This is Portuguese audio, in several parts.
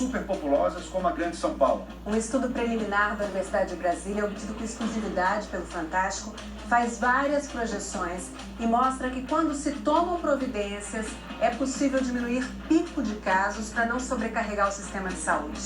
superpopulosas como a Grande São Paulo. Um estudo preliminar da Universidade de Brasília, obtido com exclusividade pelo Fantástico, faz várias projeções e mostra que quando se tomam providências, é possível diminuir pico de casos para não sobrecarregar o sistema de saúde.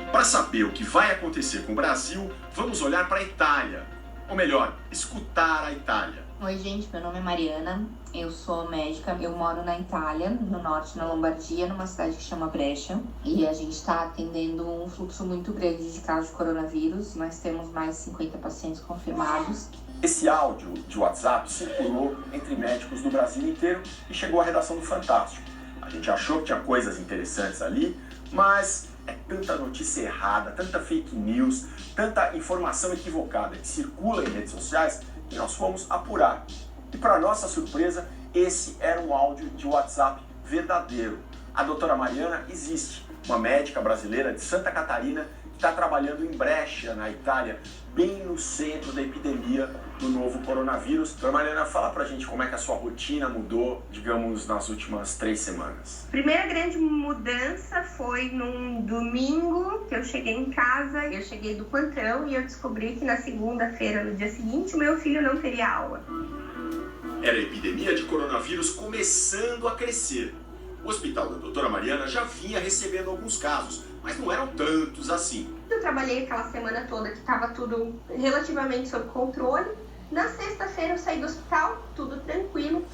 Para saber o que vai acontecer com o Brasil, vamos olhar para a Itália. Ou melhor, escutar a Itália. Oi, gente, meu nome é Mariana, eu sou médica, eu moro na Itália, no norte, na Lombardia, numa cidade que chama Brescia, e a gente está atendendo um fluxo muito grande de casos de coronavírus. Nós temos mais de 50 pacientes confirmados. Esse áudio de WhatsApp circulou entre médicos do Brasil inteiro e chegou à redação do Fantástico. A gente achou que tinha coisas interessantes ali, mas é tanta notícia errada, tanta fake news, tanta informação equivocada que circula em redes sociais que nós fomos apurar. E para nossa surpresa, esse era um áudio de WhatsApp verdadeiro. A doutora Mariana existe, uma médica brasileira de Santa Catarina que está trabalhando em Brescia, na Itália, bem no centro da epidemia do novo coronavírus. Doutora Mariana, fala pra gente como é que a sua rotina mudou, digamos, nas últimas 3 semanas. Primeira grande mudança foi num domingo que eu cheguei em casa, eu cheguei do plantão e eu descobri que na segunda-feira, no dia seguinte, o meu filho não teria aula. Era a epidemia de coronavírus começando a crescer. O hospital da doutora Mariana já vinha recebendo alguns casos, mas não eram tantos assim. Eu trabalhei aquela semana toda que estava tudo relativamente sob controle. Na sexta-feira eu saí do hospital, tudo tranquilo.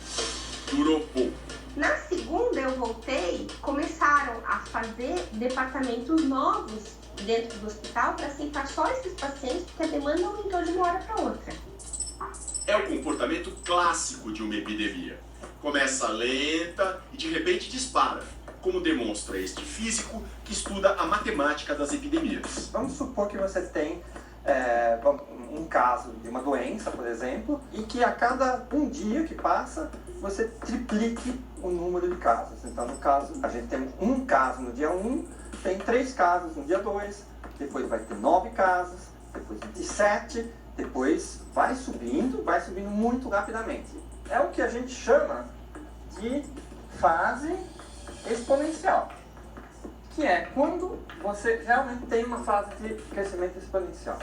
Durou pouco. Na segunda eu voltei, começaram a fazer departamentos novos dentro do hospital para aceitar só esses pacientes, porque a demanda aumentou de uma hora para outra. É o comportamento clássico de uma epidemia. Começa lenta e de repente dispara, como demonstra este físico que estuda a matemática das epidemias. Vamos supor que você tem um caso de uma doença, por exemplo, e que a cada um dia que passa, você triplique o número de casos. Então, no caso, a gente tem um caso no dia 1, tem 3 casos no dia 2, depois vai ter 9 casos, depois 27, depois vai subindo muito rapidamente. É o que a gente chama de fase exponencial, que é quando você realmente tem uma fase de crescimento exponencial.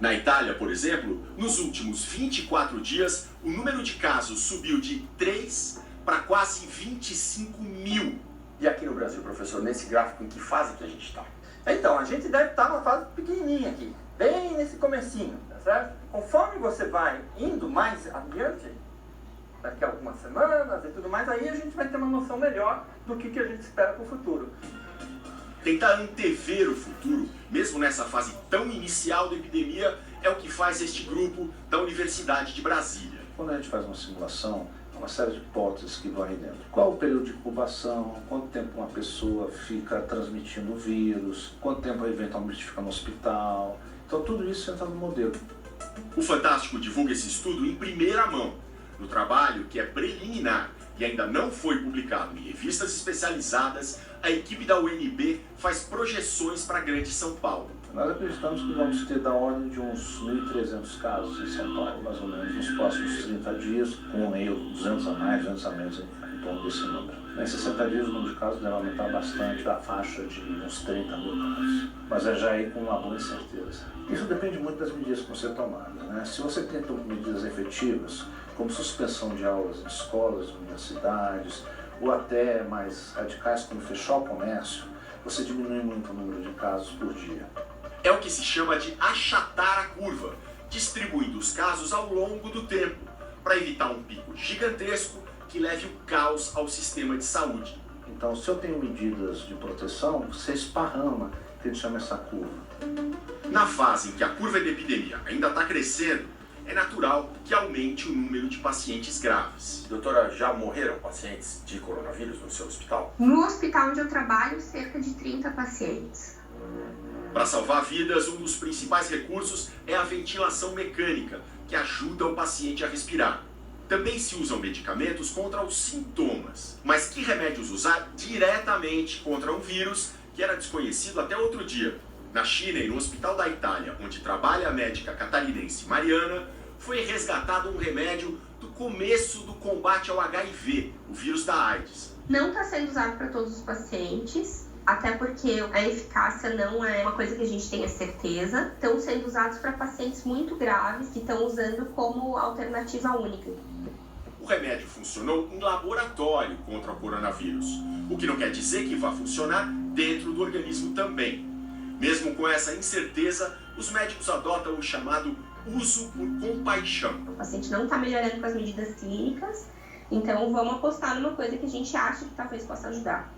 Na Itália, por exemplo, nos últimos 24 dias, o número de casos subiu de 3 para quase 25 mil. E aqui no Brasil, professor, nesse gráfico, em que fase que a gente está? Então, a gente deve estar numa fase pequenininha aqui, bem nesse comecinho, tá certo? Conforme você vai indo mais adiante, daqui a algumas semanas e tudo mais, aí a gente vai ter uma noção melhor do que a gente espera para o futuro. Tentar antever o futuro, mesmo nessa fase tão inicial da epidemia, é o que faz este grupo da Universidade de Brasília. Quando a gente faz uma simulação, há uma série de hipóteses que vão aí dentro. Qual o período de incubação, quanto tempo uma pessoa fica transmitindo o vírus, quanto tempo eventualmente fica no hospital. Então tudo isso entra no modelo. O Fantástico divulga esse estudo em primeira mão, no trabalho que é preliminar e ainda não foi publicado em revistas especializadas. A equipe da UNB faz projeções para a Grande São Paulo. Nós acreditamos que vamos ter da ordem de uns 1.300 casos em São Paulo, mais ou menos, nos próximos 30 dias, com meio 200 a mais, 200 a menos em torno desse número. Em 60 dias o número de casos deve aumentar bastante, da faixa de uns 30 mil casos. Mas é já aí com uma boa incerteza. Isso depende muito das medidas que vão ser tomadas, né? Se você tem medidas efetivas, como suspensão de aulas em escolas, universidades, ou até mais radicais, como fechar o comércio, você diminui muito o número de casos por dia. É o que se chama de achatar a curva, distribuindo os casos ao longo do tempo, para evitar um pico gigantesco que leve o caos ao sistema de saúde. Então, se eu tenho medidas de proteção, você esparrama, que a gente chama essa curva. Na fase em que a curva da epidemia ainda está crescendo, é natural que aumente o número de pacientes graves. Doutora, já morreram pacientes de coronavírus no seu hospital? No hospital onde eu trabalho, cerca de 30 pacientes. Para salvar vidas, um dos principais recursos é a ventilação mecânica, que ajuda o paciente a respirar. Também se usam medicamentos contra os sintomas. Mas que remédios usar diretamente contra um vírus que era desconhecido até outro dia? Na China e no Hospital da Itália, onde trabalha a médica catarinense Mariana, foi resgatado um remédio do começo do combate ao HIV, o vírus da AIDS. Não está sendo usado para todos os pacientes, até porque a eficácia não é uma coisa que a gente tenha certeza. Estão sendo usados para pacientes muito graves que estão usando como alternativa única. O remédio funcionou em laboratório contra o coronavírus, o que não quer dizer que vá funcionar dentro do organismo também. Mesmo com essa incerteza, os médicos adotam o chamado uso por compaixão. O paciente não está melhorando com as medidas clínicas, então vamos apostar numa coisa que a gente acha que talvez possa ajudar.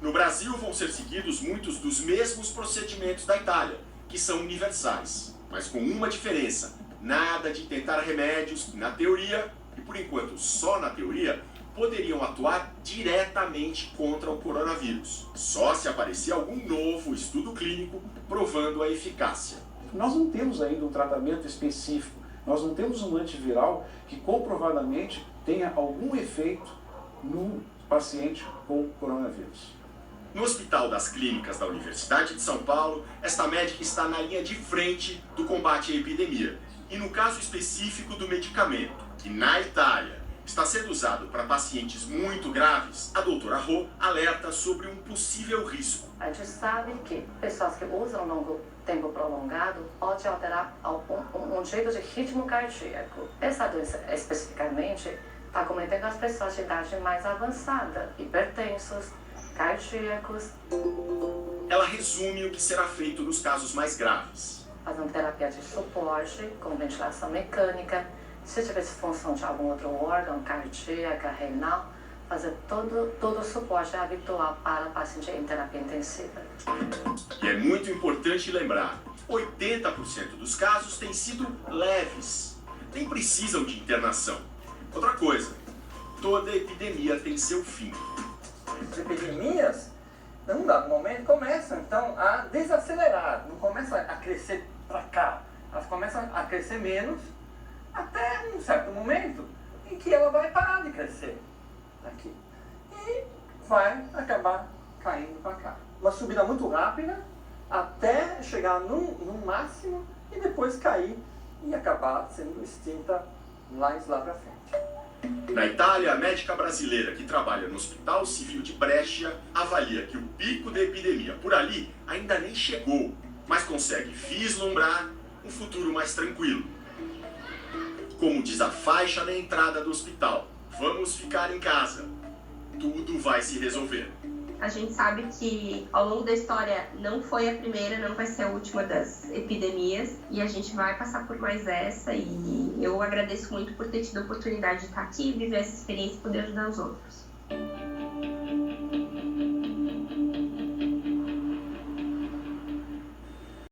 No Brasil vão ser seguidos muitos dos mesmos procedimentos da Itália, que são universais, mas com uma diferença: nada de tentar remédios que na teoria, e por enquanto só na teoria, poderiam atuar diretamente contra o coronavírus, só se aparecer algum novo estudo clínico provando a eficácia. Nós não temos ainda um tratamento específico, nós não temos um antiviral que comprovadamente tenha algum efeito no paciente com coronavírus. No Hospital das Clínicas da Universidade de São Paulo, esta médica está na linha de frente do combate à epidemia. E no caso específico do medicamento, que na Itália está sendo usado para pacientes muito graves, a doutora Rô alerta sobre um possível risco. A gente sabe que pessoas que usam longo tempo prolongado pode alterar um jeito de ritmo cardíaco. Essa doença especificamente está cometendo as pessoas de idade mais avançada, hipertensos, cardíacos. Ela resume o que será feito nos casos mais graves. Fazendo terapia de suporte com ventilação mecânica. Se tiver disfunção de algum outro órgão, cardíaca, renal, fazer todo o suporte habitual para o paciente em terapia intensiva. E é muito importante lembrar, 80% dos casos têm sido leves, nem precisam de internação. Outra coisa, toda epidemia tem seu fim. As epidemias, num dado momento, começam então a desacelerar, não começam a crescer para cá, elas começam a crescer menos, até um certo momento em que ela vai parar de crescer aqui e vai acabar caindo para cá. Uma subida muito rápida até chegar num máximo e depois cair e acabar sendo extinta lá para frente. Na Itália, a médica brasileira que trabalha no Hospital Civil de Brescia avalia que o pico da epidemia por ali ainda nem chegou, mas consegue vislumbrar um futuro mais tranquilo. Como diz a faixa na entrada do hospital, vamos ficar em casa, tudo vai se resolver. A gente sabe que ao longo da história não foi a primeira, não vai ser a última das epidemias e a gente vai passar por mais essa e eu agradeço muito por ter tido a oportunidade de estar aqui, viver essa experiência e poder ajudar os outros.